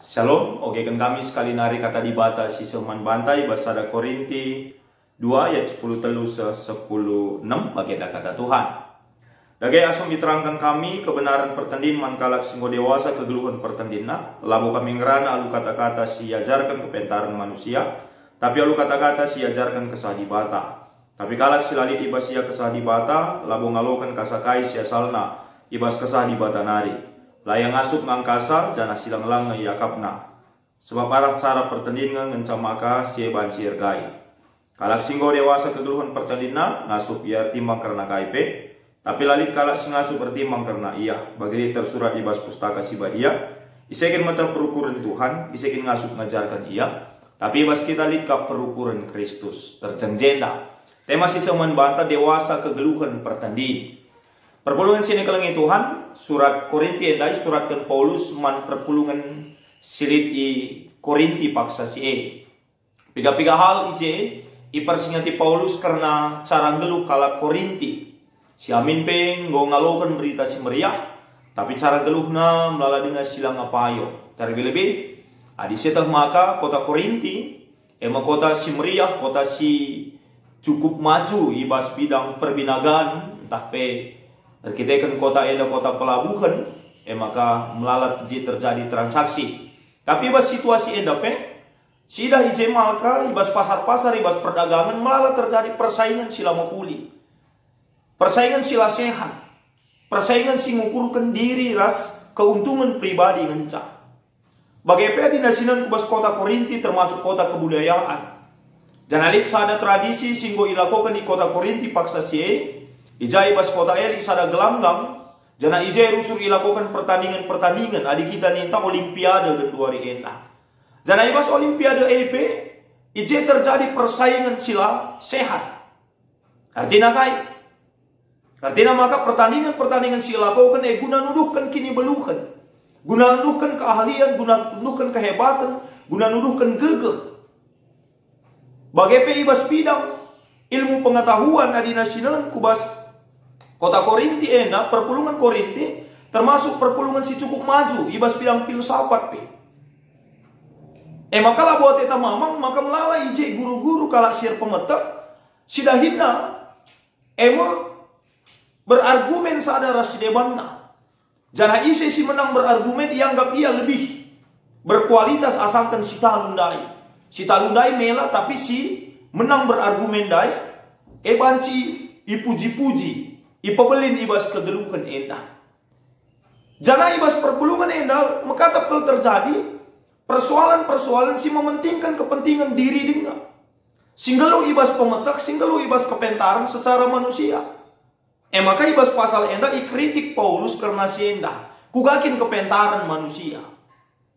Shalom, oke kan kami sekali nari kata di bata si seman bantai basada Korinti 2 ayat 10 telu 10 6 bagi kata Tuhan. Dagai asum diterangkan kami kebenaran pertandin mankalak singgo dewasa kegeluhan pertandinna. Labu kami ngerana alu kata-kata si ajarkan kepentaran manusia, tapi alu kata-kata si ajarkan kesah di bata. Tapi kalak silali ibas ia kesah di bata, labu ngalokan kasakai si asalna ibas kesah di bata nari. Layang asup ngangkasa jana silang lang ngiyakapna. Sebab arah cara pertandingan ngencamaka si bancir gai. Kalak singgo dewasa kegeluhan pertandinna ngasup ia timbang karena kaipe. Tapi lalit kalak singasup bertimbang karena ia. Bagi tersurat di bas pustaka si badia. Isekin mata perukuran Tuhan, isekin ngasup ngajarkan ia. Tapi bas kita likap perukuran Kristus terjengjenda. Tema si seman banta dewasa kegeluhan pertanding. Perpulungan sini kelengi Tuhan, surat Korinti endai suratkan Paulus man perpulungan silit i Korinti paksa si e. Piga-piga hal ije ipersingati Paulus karena cara ngeluh kala Korinti. Si amin peng go ngalokan berita si meriah, tapi cara geluhna melala dengan silang apayo. Terlebih-lebih adi setah maka kota Korinti, emang kota si meriah, kota si cukup maju ibas bidang perbinagaan, entah pe kita kan kota eda kota pelabuhan, maka melalat terjadi transaksi. Tapi ibas situasi eda pe, sidah ije malka ibas pasar-pasar ibas perdagangan malah terjadi persaingan sila mafuli, persaingan sila sehat, persaingan si ngukurkan diri ras keuntungan pribadi ngencah. Bagaimana di nasinan kubas kota Korinti termasuk kota kebudayaan. Dan alik sada tradisi singgo ilakokan di kota Korinti paksa sie. Ijai bas kota eli sada gelanggang. Jana ijai rusur ilakokan pertandingan-pertandingan. Adi kita ninta olimpiade kedua hari enak. Jana ibas olimpiade EP. Ijai terjadi persaingan sila sehat. Artinya kai. Artinya maka pertandingan-pertandingan sila lakokan guna nuduhkan kini belukan. Guna nuduhkan keahlian, guna nuduhkan kehebatan, guna nuduhkan gegeh. Bagaimana ibas bidang ilmu pengetahuan adi nasional kubas kota Korinti enak, perpulungan Korinti termasuk perpulungan si cukup maju ibas bidang filsafat pe. Maka lah buat eta mamang maka melalai ije guru-guru kala siar pemetak sidahina berargumen sadara si debanna. Jana isi si menang berargumen ianggap ia lebih berkualitas asalkan si talundai. Si talundai mela tapi si menang berargumen dai banci ipuji-puji ipebelin ibas kegeluhan endah. Jana ibas perpulungan endah maka tak terjadi persoalan-persoalan si mementingkan kepentingan diri dengan singgelu ibas pemetak, singgelu ibas kepentaran secara manusia. Maka ibas pasal endah ikritik Paulus karena si endah kugakin kepentaran manusia.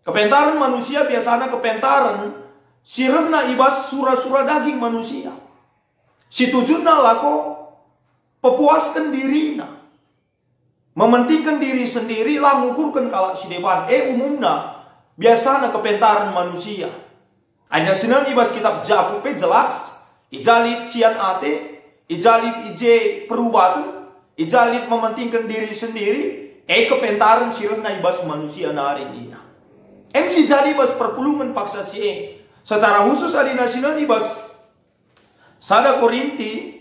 Kepentaran manusia biasanya kepentaran sirena ibas sura-sura daging manusia. Si tujuanna lako pepuaskan dirina. Mementingkan diri sendiri lah ngukurkan kalau si depan. Umumna biasanya kepentaran manusia. Ada sinan ibas kitab Jakub jelas. Ijalit cian ate. Ijalit ije perubatan. Ijalit mementingkan diri sendiri. Kepentaran sirena ibas manusia nari ini. Si jadi ibas perpulungan paksa si secara khusus adi nasional ibas sada Korinti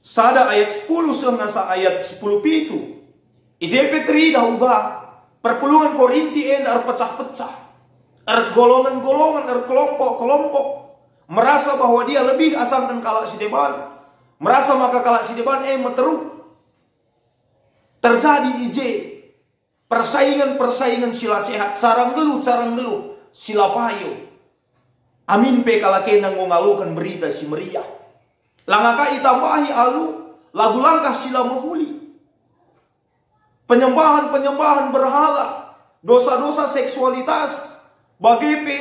sada ayat 10 sehingga ayat 10 pitu ije petri dah ubah perpulungan Korinti pecah-pecah golongan-golongan kelompok-kelompok merasa bahwa dia lebih asalkan kalak si depan merasa maka kalak si depan meteruk terjadi ije persaingan sila sehat sarang geluh sila payo. Amin pe kala kena ngalukan berita si meriah. Langaka itambahi alu lagu langkah sila mahuli. Penyembahan berhala, dosa-dosa seksualitas. Bagepe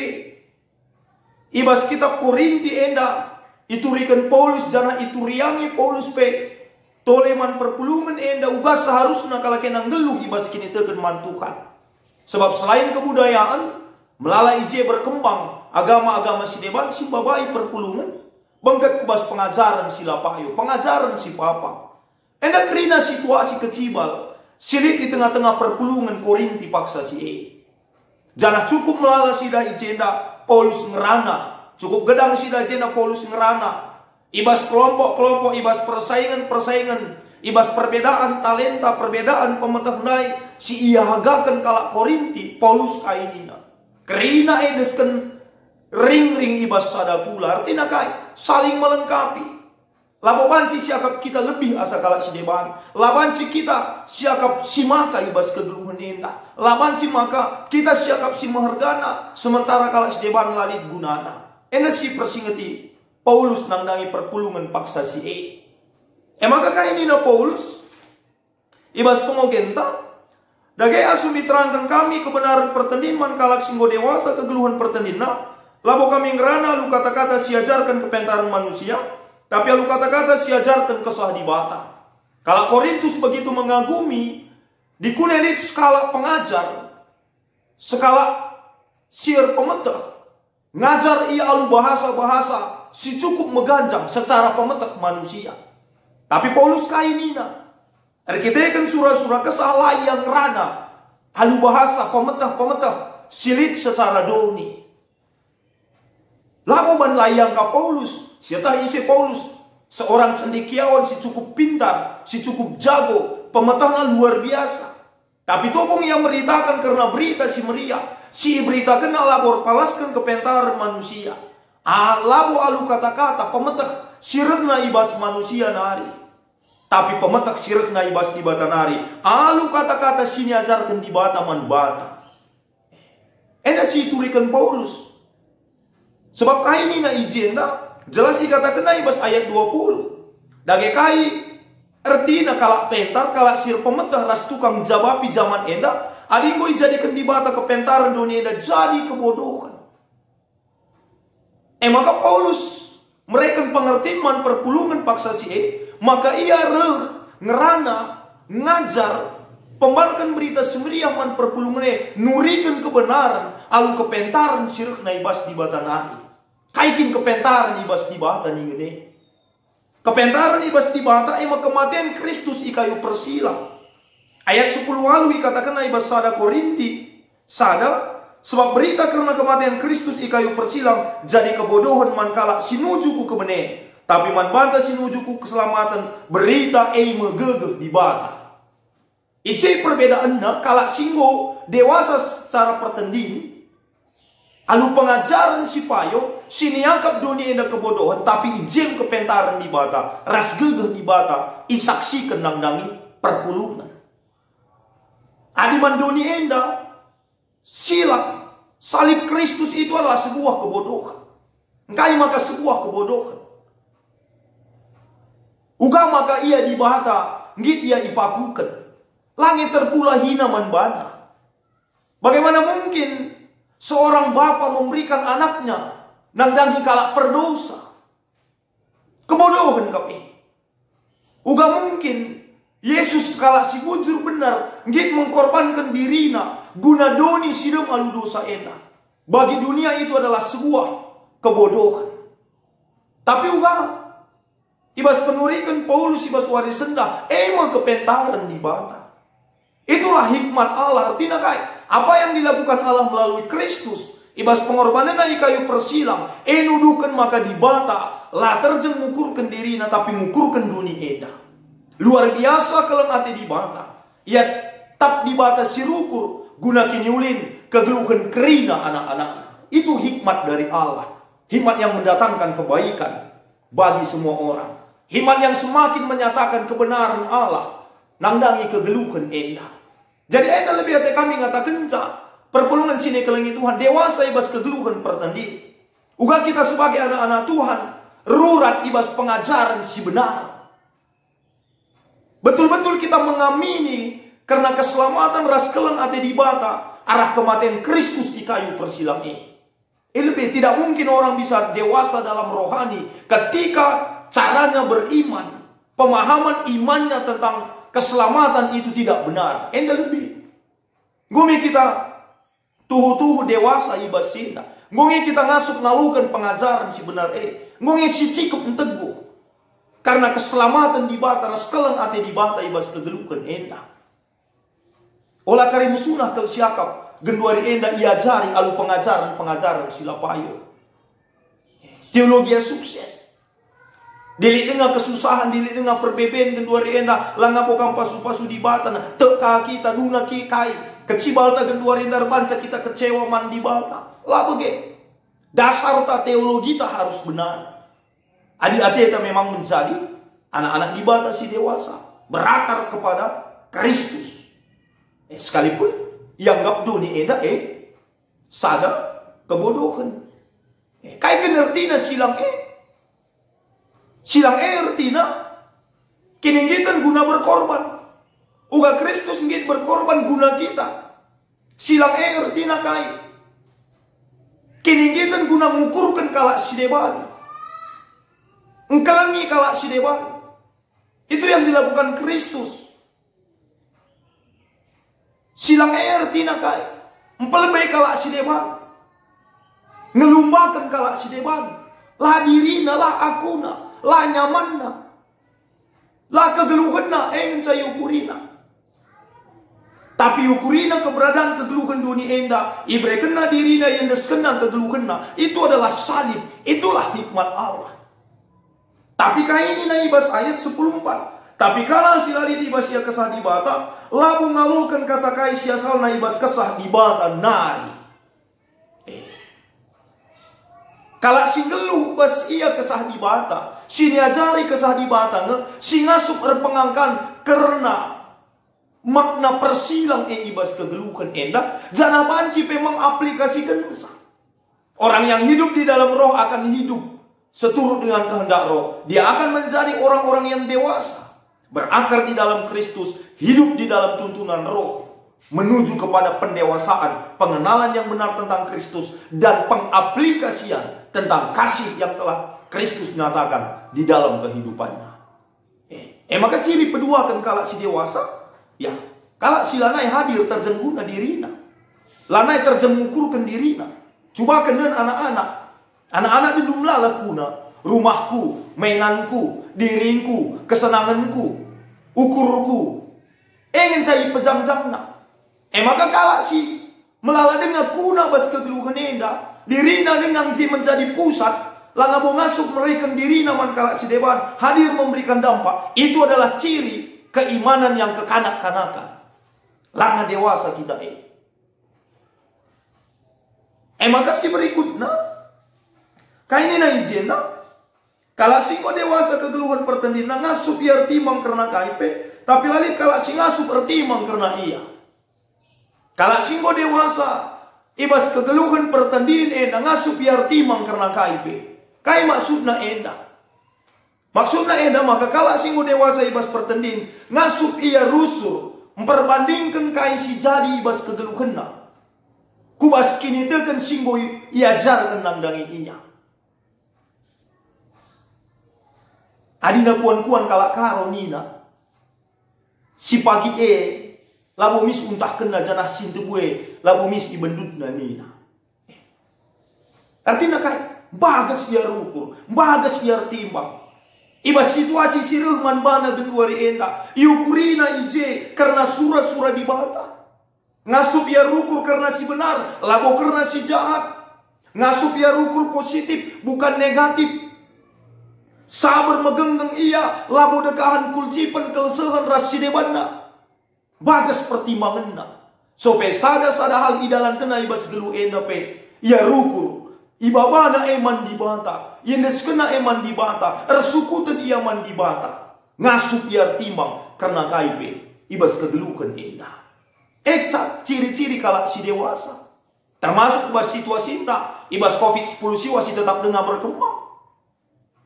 ibas kitab Korinti enda iturikan Paulus jana ituriangi Paulus pe toleman perpulungan enda ugas seharusnya kala kena ngeluh ibas kini teken mantukan. Sebab selain kebudayaan melalai ije berkembang agama-agama si deban si babai perpulungan bangkat kubas pengajaran sila payo, pengajaran si papa. Enda kerina situasi kecibal silit di tengah-tengah perpulungan Korinti paksa si Jangan cukup melala sida ijenda Paulus ngerana. Cukup gedang sida ijenda Paulus ngerana. Ibas kelompok-kelompok, ibas persaingan-persaingan, ibas perbedaan talenta, perbedaan pemeternai, si ia hagakan kalak Korinti, Paulus kainina. Kerina edesken ring-ring ibas sadakula. Artinya kai, saling melengkapi. Labo banci siakap kita lebih asa kalak si deban. Labanci kita siakap si maka ibas kegeluhan indah. Labanci maka kita siakap si mehergana. Sementara kalak si deban lalit gunana. Ena si persingeti Paulus nangdangi perpulungan paksa si maka kaini na Paulus ibas pengogenta. Dagai asu diterangkan kami kebenaran pertandingan kalak singgo dewasa kegeluhan pertandingan. Labo kami ngerana lu kata-kata siajarkan kepentaran manusia. Tapi lu kata-kata siajarkan kesah di bata. Kalau Korintus begitu mengagumi, di kunelit skala pengajar, skala siar pemetak, ngajar ia alu bahasa-bahasa, si cukup meganjang secara pemetak manusia. Tapi Paulus kainina, arkitekan surah-surah kesah layang rana, alu bahasa pemetak, silit secara doni. Lakuban layang ka Paulus, siapa isi Paulus, seorang cendekiawan si cukup pintar, si cukup jago, pemetahnya luar biasa. Tapi topong yang beritakan karena berita si meriah, si berita kena labor palaskan kepentaran manusia. Labo alu kata-kata pemetah sirikna ibas manusia nari. Tapi pemetah sirikna ibas di bata nari. Alu kata-kata sini ajarkan di bata man bata. Enak si turikan Paulus. Sebab kai ini na ijenda jelas dikatakan na ibas ayat 20. Dage kai artinya kalak pentar, kalak sir pemetah ras tukang jawabi zaman enda, adinggo dijadikan di bata kepentaran dunia enda jadi kebodohan. Maka Paulus mereka pengertian perpulungan paksa si maka ia ngerana ngajar pembalkan berita semeriah man perpulungan nurikan kebenaran alu kepentaran sirek na ibas di bata nari. Kaikin kepentaran ibas di bata ni gede. Kepentaran ibas di bata kematian Kristus ikayu persilang. Ayat 10 lalu dikatakan na ibas sada Korinti. Sada sebab berita karena kematian Kristus ikayu persilang jadi kebodohan mankala sinujuku kebene. Tapi man banta sinujuku keselamatan berita megegeh di bata. Ice perbedaannya kalak singgo dewasa secara pertanding. Alu pengajaran si payo, siniangkap dunia enda kebodohan, tapi ijem kepentaran di bata, ras gegeh di bata, isaksi kenangdangi perpulungan. Adiman dunia enda, silap, salib Kristus itu adalah sebuah kebodohan. Engkai maka sebuah kebodohan. Uga maka ia di bata, ngit ia ipakukan. Langit terpula hina man bana. Bagaimana mungkin seorang bapa memberikan anaknya nangdangi kalak perdosa? Kebodohan kami. Uga mungkin Yesus kalak si bujur benar ngit mengkorbankan dirina guna doni sidem alu dosa ena. Bagi dunia itu adalah sebuah kebodohan. Tapi uga ibas penurikan Paulus ibas waris senda mau kepentaran di bata. Itulah hikmat Allah. Artinya kai apa yang dilakukan Allah melalui Kristus ibas pengorbanan na kayu persilang nuduhkan maka di bata lah terjeng mukurkan dirina tapi mukurkan dunia eda. Luar biasa kelengati di bata. Ia tap di bata sirukur guna kinyulin kegeluhan kerina anak-anak. Itu hikmat dari Allah. Hikmat yang mendatangkan kebaikan bagi semua orang. Hikmat yang semakin menyatakan kebenaran Allah nangdangi kegeluhan eda. Jadi ena lebih hati kami ngatakan perpulungan sini kelengi Tuhan dewasa ibas kegeluhan pertanding. Uga kita sebagai anak-anak Tuhan rurat ibas pengajaran si benar. Betul-betul kita mengamini karena keselamatan ras keleng ate di bata arah kematian Kristus di kayu persilang ini. Lebih tidak mungkin orang bisa dewasa dalam rohani ketika caranya beriman, pemahaman imannya tentang keselamatan itu tidak benar. Enda lebih. Gumi kita tuhu-tuhu dewasa ibas sina. Gumi kita ngasup ngalukan pengajaran si benar Gumi si cikup teguh. Karena keselamatan di bata ras keleng ate di bata ibas kegelukan enda. Olah kari musunah kel siakap genduari enda iajari alu pengajaran sila payo. Teologi yang sukses. Dili dengan kesusahan, dili dengan perbeben genduari enda langa pokam pasu-pasu di batan teka kita duna kikai. Kecibalta genduari enda bangsa kita kecewa man di bata. Lah bege. Dasar ta teologi ta harus benar. Adi-adi ta memang menjadi anak-anak di bata si dewasa, berakar kepada Kristus. Sekalipun yang gap dunia enda sada kebodohan. Kai kenartina silang artina kininggitan guna berkorban. Uga Kristus ngit berkorban guna kita. Silang artina kai kininggitan guna mengukurkan kalak si deban. Engkami kalak si deban. Itu yang dilakukan Kristus. Silang artina kai empelebay kalak si deban. Ngelumbakan kalak si deban. Lah dirina, lah akuna, lah nyamanna, lah kegeluhanna, saya ukurina. Tapi ukurina keberadaan kegeluhan dunia enda, ibre kena dirina yang kena kegeluhanna, itu adalah salib, itulah hikmat Allah. Tapi kaya ini naibas ayat 10:4. Tapi kalau silali tibas ya kesah di bata, labu ngalukan kasakai siasal naibas kesah di bata nari. Kalau singgelu bas ia kesah di bata, siniajari kesah di bata si ngasup erpengangkan karena makna persilang ibas kegeluhan enda, jana banci memang aplikasikan orang yang hidup di dalam roh akan hidup seturut dengan kehendak roh. Dia akan menjadi orang-orang yang dewasa, berakar di dalam Kristus, hidup di dalam tuntunan roh, menuju kepada pendewasaan, pengenalan yang benar tentang Kristus, dan pengaplikasian tentang kasih yang telah Kristus nyatakan di dalam kehidupannya. Maka ciri kedua kan kalau si dewasa, ya, kalau si lanai hadir terjengguna dirina, lanai terjemukurkan dirina. Coba kenen anak-anak di dumla lakuna, rumahku, mainanku, diriku, kesenanganku, ukurku, ingin saya pejam-jamna. Maka kalau si melala dengan kuna bas kegeluhan enda, dirina dengan si menjadi pusat, langabo ngasup mereka dirina man kalak si dewan hadir memberikan dampak. Itu adalah ciri keimanan yang kekanak-kanakan. Langa dewasa kita maka si berikutnya kaini na ijena kalau si ko dewasa kegeluhan pertandingan ngasup biar timang karena kaipe, tapi lalit kalau si ngasup ertimang karena iya. Kalau si ko dewasa ibas kegeluhan pertandingan enda ngasup biar timang karena kaipe. Kai maksudna enda. Maksudna enda maka kalau si ko dewasa ibas pertandingan ngasup ia rusur memperbandingkan kai si jadi ibas kegeluhanna. Kubas kini tekan singgo iajar kenang dangi inya. Adina kuan-kuan kalak karo nina. Si pagi labo mis untah kena janah sintebue, labo mis ibendutna nina. Artinya kai bagas biar ukur, bagas biar timbang. Iba situasi sireuh man bana genduari enda, iukurina ije karena surah-surah di bata. Ngasup ya rukur karena si benar, labo karena si jahat. Ngasup ya rukur positif, bukan negatif. Sabar megenggeng ia, labo dekahan kulcipan kelsehan rasi debanna. Bagas pertimbanganna. Sope sada hal idalan tena ibas gelu enda pe. Ya rukur, ibabana eman di bata. Yendes kena eman di bata. Ersukutan ia man di bata. Ngasup ya timbang karena kaipe. Ibas kegelukan enda. Eksak ciri-ciri kalak si dewasa. Termasuk ibas situasi tak. Ibas COVID-10 siwasi tetap dengar berkembang.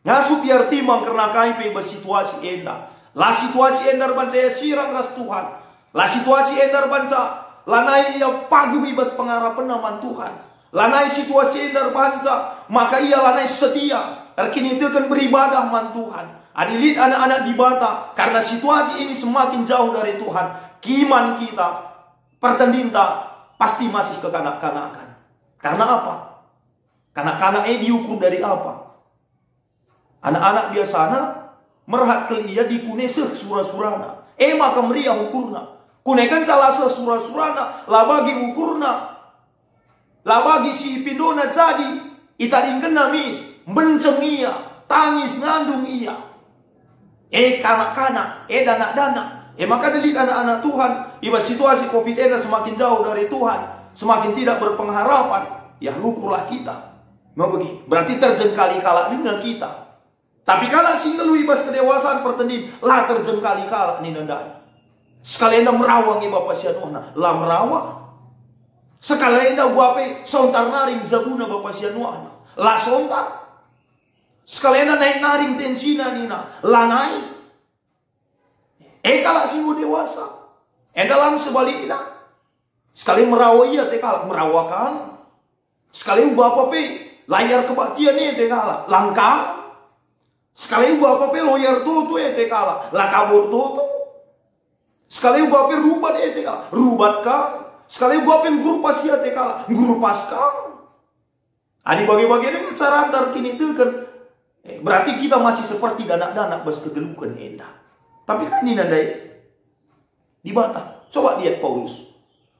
Ngasup biar timang karena kaipe ibas situasi enda. La situasi enda banca ya sirang ras Tuhan. La situasi enda banca lanai ya pagu ibas pengharapan naman Tuhan. Lanai situasi enda banca maka ia lanai setia. Erkini itu kan beribadah man Tuhan. Adilit anak-anak di bata karena situasi ini semakin jauh dari Tuhan. Kiman kita pertandinta pasti masih kekanak-kanakan. Karena apa? Kanak-kanak diukur dari apa? Anak-anak biasana merhat kelia dikune surah-surana. Maka meriah ukurna. Kunekan salah surah-surana, lah bagi ukurna, lah bagi si pindona jadi, itaringkan namis, benceng iya, tangis ngandung iya. Kanak-kanak, danak-danak. Maka delik anak-anak Tuhan, iba situasi COVID ini semakin jauh dari Tuhan, semakin tidak berpengharapan, ya lukurlah kita. Berarti terjengkali kalah dengan kita. Tapi kalau singgah lu ibas kedewasaan pertanding, lah terjengkali kalah ni nandai. Sekalian dah merawang iba pasianuhna, lah merawang. Sekalian dah guape sontar naring jabuna bapak sianuhna, lah sontar. Sekalian dah naik naring tensina nina, lah naik. Kalau singguh dewasa, dalam sebaliknya, sekalian merawang iya tekala merawakan. Sekalian bapak pe layar kebaktian ni tekala langka. Sekalian bapak pe lawyer tutu tekala lah kabur tutu. Sekali gua pe rubat kala, rubat kang. Sekali gua pe guru pasia kala, guru paskang. Adi bagi-bagi ini cara antar kini itu kan. Berarti kita masih seperti danak-danak bas kegelukan endah. Tapi kan ini nandai di bata. Coba lihat Paulus.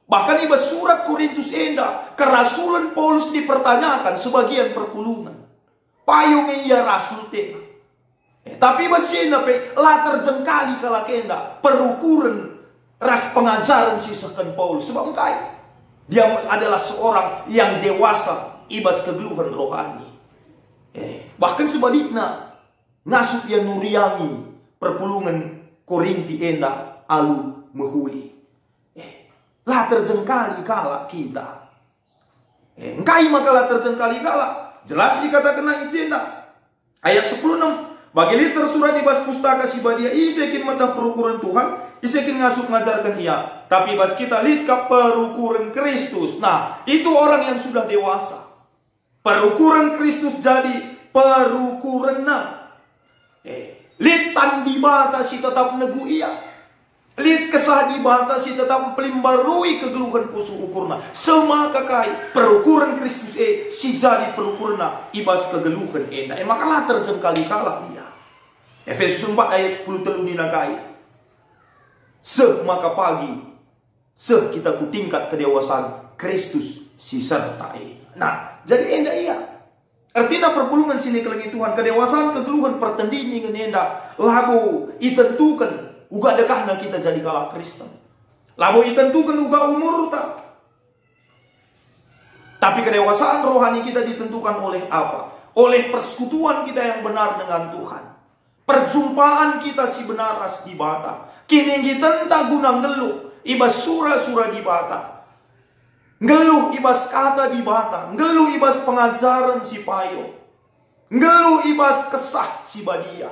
Bahkan ibas surat Korintus endah, kerasulan Paulus dipertanyakan sebagian perpulungan. Payung iya rasul tema. Tapi masih nape lah terjengkali kalau kenda perukuran ras pengajaran sisahkan Paulus sebab engkai dia adalah seorang yang dewasa ibas kegeluhan rohani. Bahkan sebaliknya ngasut yang nuriangi perpulungan Korinti enda alu mehuli. Lah terjengkali kala kita. Engkai maka lah terjengkali kala. Jelas dikatakan na ijenda ayat 10:6. Bagi liter surat dibas pustaka si badia, isekin mata perukuran Tuhan, isekin ngasuk ngajarkan ia. Tapi bas kita lihat perukuran Kristus. Nah, itu orang yang sudah dewasa. Perukuran Kristus jadi perukuran na. Litan di bata si tetap negu ia. Lit kesah di bata si tetap pelimbarui kegeluhan pusu ukurna. Semaka kai perukuran Kristus si jadi perukuran na ibas kegeluhan enda. Makalah terjengkali kalah ia. Efesus 4 ayat 10 telu dinakai. Maka pagi kita ku tingkat kedewasaan Kristus si sertai. Nah, jadi enda iya. Artinya perpulungan sini kelengi Tuhan kedewasaan kegeluhan pertandingan enda lagu itentukan uga dekahna kita jadi kalah Kristen. Lalu ditentukan uga umur tak. Tapi kedewasaan rohani kita ditentukan oleh apa? Oleh persekutuan kita yang benar dengan Tuhan. Perjumpaan kita si benar as di bata. Kini kita entah guna ngeluh. Ibas surah-surah di bata. Ngeluh ibas kata di bata. Ngeluh ibas pengajaran si payo. Ngeluh ibas kesah si badia.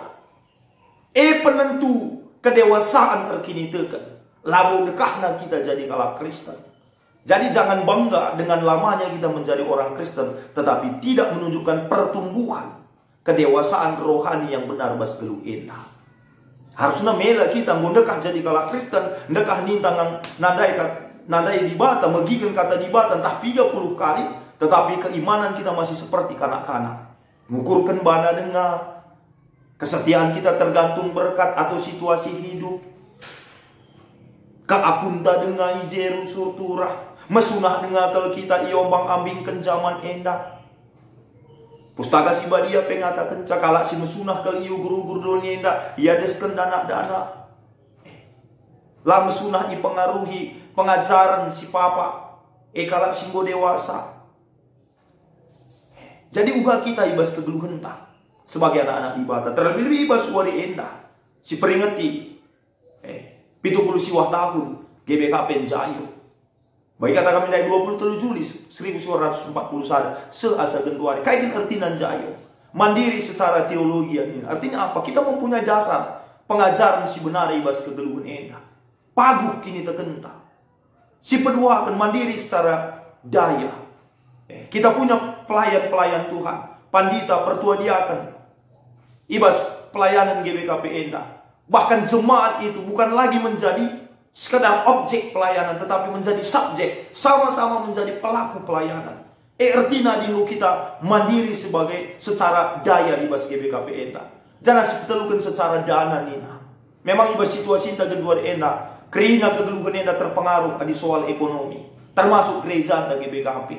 Penentu kedewasaan terkini tekan. Lalu dekahna kita jadi kalah Kristen. Jadi jangan bangga dengan lamanya kita menjadi orang Kristen. Tetapi tidak menunjukkan pertumbuhan. Kedewasaan rohani yang benar bas gelu enak. Harusnya mela kita ngundekah jadi kalah Kristen. Ndekah nintang nadai di bata. Megigan kata di bata entah 30 kali. Tetapi keimanan kita masih seperti kanak-kanak. Ngukurkan bana dengar. Kesetiaan kita tergantung berkat atau situasi hidup. Kaapunta dengan ijeru surturah. Mesunah dengan tel kita iombang ambing kenjaman endah. Pustaka si badia pengatakan cakala si mesunah kel iu guru-guru dolnya endah. Ia desken dana-dana. Lah mesunah dipengaruhi pengajaran si papa. Kalak singgo dewasa. Jadi uga kita ibas kegeluhan tak. Sebagai anak-anak ibata. Terlebih ibas suari endah. Si peringati. 70 siwah tahun. GBK Penjayo. Bagi kata kami dari 23 Juli 1941. Seasa gentuari. Kaitin artinan Jayo. Mandiri secara teologi ini. Artinya apa? Kita mempunyai dasar. Pengajaran si benar ibas kegeluhan endah. Paguh kini terkenta. Si kedua akan mandiri secara daya. Kita punya pelayan-pelayan Tuhan. Pandita, pertua diaken. Ibas pelayanan GBKP Endah. Bahkan jemaat itu bukan lagi menjadi sekadar objek pelayanan, tetapi menjadi subjek. Sama-sama menjadi pelaku pelayanan. Artinya dulu kita mandiri sebagai secara daya ibas GBKP Endah. Jangan sepetelukan secara dana nina. Memang ibas situasi kita kedua Endah. Kerina kegeluhan enda terpengaruh di soal ekonomi. Termasuk gereja anda GBKP.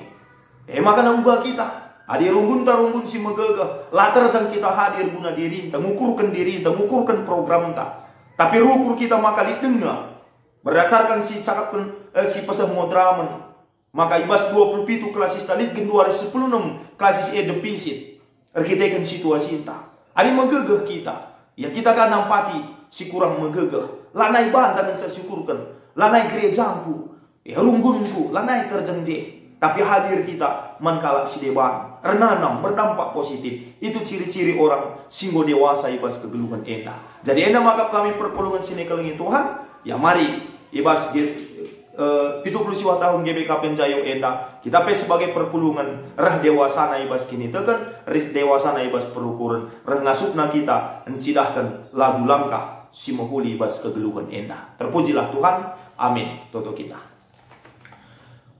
Maka nambah kita. Adi runggun si megagah. Latar dan kita hadir guna diri. Mengukurkan diri. Mengukurkan program ta. Tapi rukur kita maka ditengah. Berdasarkan si cakapkan si pesan modraman. Maka ibas 27 klasis talit gen 2016 klasis defisit. Kita situasi entah. Adi megagah kita. Ya kita kan nampati si kurang megagah. Lanai bantan yang saya syukurkan. Lanai gerejaku. Ya runggunku. Lanai terjengje. Tapi hadir kita mankala si deban. Renanam berdampak positif. Itu ciri-ciri orang singgo dewasa ibas kegeluhan enda. Jadi enda maka kami perpulungan sini kelengi Tuhan. Ya mari ibas 70 tahun GBK Penjayo enda. Kita sebagai perpulungan rah dewasana ibas kini tekan. Rih dewasana ibas perukuran. Rah ngasupna kita encidahkan lagu langkah. Si mahuli ibas kegeluhan enda. Terpujilah Tuhan. Amin. Toto kita.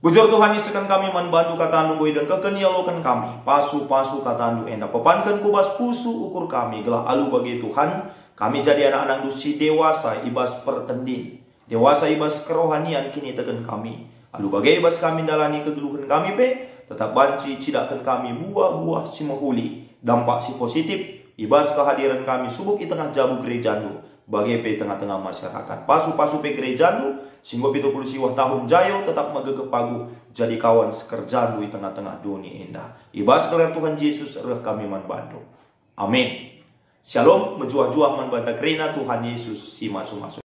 Bujur Tuhan Yesuskan kami membantu kata anu dan kekenialokan kami. Pasu-pasu kata anu enda. Pepankan kubas pusu ukur kami. Gelah alu bagi Tuhan. Kami jadi anak-anak dusi dewasa ibas pertendin. Dewasa ibas kerohanian kini tekan kami. Alu bagi ibas kami dalani kegeluhan kami pe. Tetap banci cidakan kami buah-buah si mahuli. Dampak si positif. Ibas kehadiran kami subuk di tengah jabu gereja nu. Bagi pe tengah-tengah masyarakat. Pasu-pasu pe gereja nu. Sehingga 70 tahun jayo tetap megegepagu jadi kawan sekerjaan di tengah-tengah dunia indah. Ibas kelar Tuhan Yesus reh kami membantu. Amin. Shalom, menjuah-juah membantah kerina Tuhan Yesus si masuk-masuk.